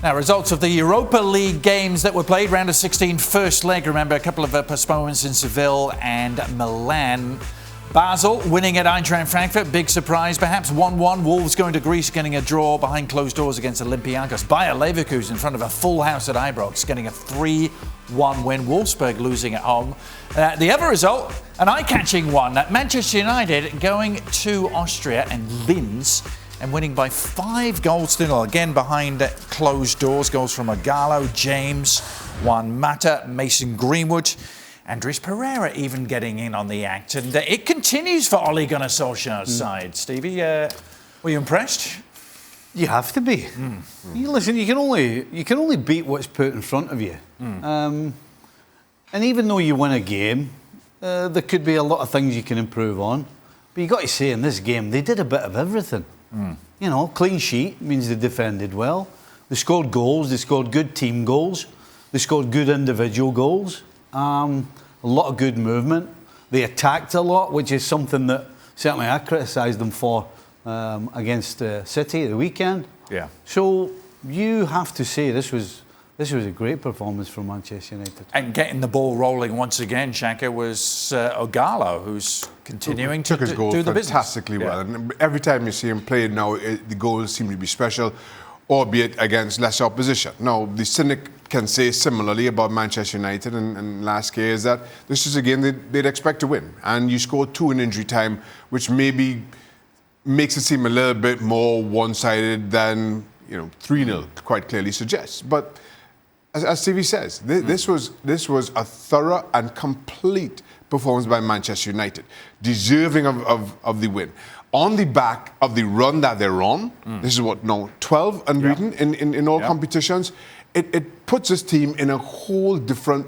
Now, results of the Europa League games that were played, round of 16, first leg. Remember, a couple of postponements in Seville and Milan. Basel winning at Eintracht Frankfurt, big surprise perhaps, 1-1. Wolves going to Greece, getting a draw behind closed doors against Olympiacos. Bayer Leverkusen in front of a full house at Ibrox, getting a 3-1 win. Wolfsburg losing at home. The other result, an eye-catching one. Manchester United going to Austria and Linz and winning by 5 goals to 0. Again behind closed doors. Goals from Ighalo, James, Juan Mata, Mason Greenwood. Andres Pereira even getting in on the act. And it continues for Ole Gunnar Solskjaer's side. Stevie, were you impressed? You have to be. Listen, you can only beat what's put in front of you. And even though you win a game, there could be a lot of things you can improve on. But you got to say, in this game, they did a bit of everything. You know, clean sheet means they defended well. They scored goals. They scored good team goals. They scored good individual goals. A lot of good movement. They attacked a lot, which is something that certainly I criticised them for against City at the weekend. Yeah. So you have to say this was a great performance from Manchester United. And getting the ball rolling once again, Shaka, was Ighalo, who's continuing to do the business. Fantastically well. And every time you see him play now, the goals seem to be special, albeit against less opposition. Now, the cynic can say similarly about Manchester United and LASK is that this is a game they'd expect to win. And you scored 2 in injury time, which maybe makes it seem a little bit more one-sided than 3-0 quite clearly suggests. But as Stevie says, this was a thorough and complete performance by Manchester United, deserving of the win. On the back of the run that they're on, this is 12 unbeaten in all competitions. It puts this team in a whole different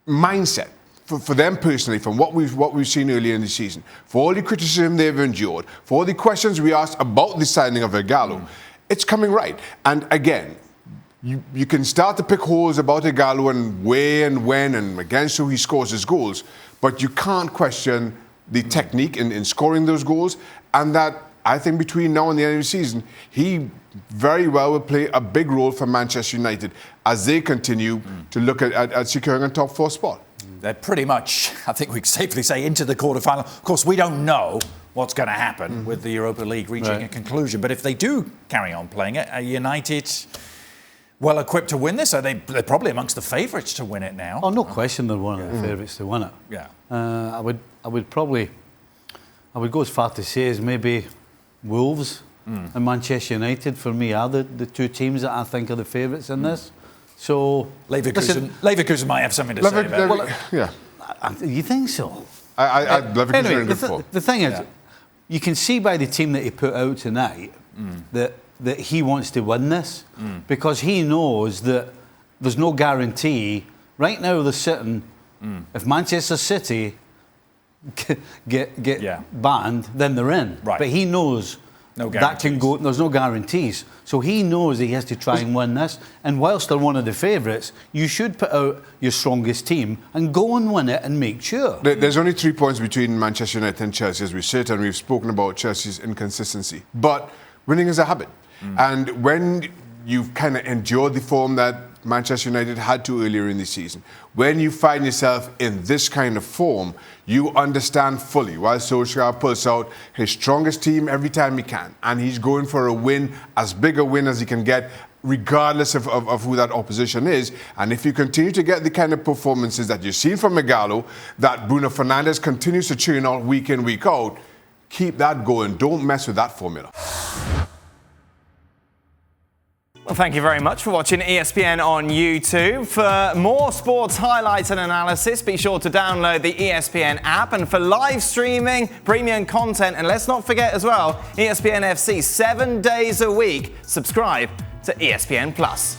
mindset for them personally, from what we've seen earlier in the season, for all the criticism they've endured, for all the questions we asked about the signing of Ighalo. It's coming right. And again, you can start to pick holes about Ighalo and where and when and against who he scores his goals, but you can't question the technique in scoring those goals, and that I think between now and the end of the season, he very well will play a big role for Manchester United as they continue to look at securing a top 4 spot. They're pretty much, I think we can safely say, into the quarterfinal. Of course, we don't know what's going to happen with the Europa League reaching a conclusion, but if they do carry on playing it, are United well equipped to win this? They're probably amongst the favourites to win it now. Oh, no question they're one of the favourites to win it. Yeah. I would go as far to say as maybe Wolves and Manchester United, for me, are the 2 teams that I think are the favourites in this. So Leverkusen might have something to say about it. You think so? Leverkusen anyway, are in good form. The thing is, you can see by the team that he put out tonight that he wants to win this because he knows that there's no guarantee. Right now they're sitting, if Manchester City get banned, then they're in. Right. But he knows that can go. There's no guarantees. So he knows he has to try and win this. And whilst they're one of the favourites, you should put out your strongest team and go and win it and make sure. There's only 3 points between Manchester United and Chelsea, as we said, and we've spoken about Chelsea's inconsistency. But winning is a habit. And when you've kind of endured the form that Manchester United had to earlier in the season, when you find yourself in this kind of form, you understand fully why Solskjaer pulls out his strongest team every time he can, and he's going for a win, as big a win as he can get, regardless of who that opposition is. And if you continue to get the kind of performances that you've seen from Ighalo, that Bruno Fernandes continues to churn out week in, week out, keep that going. Don't mess with that formula. Well, thank you very much for watching ESPN on YouTube. For more sports highlights and analysis, be sure to download the ESPN app. And for live streaming, premium content, and let's not forget as well, ESPN FC 7 days a week. Subscribe to ESPN Plus.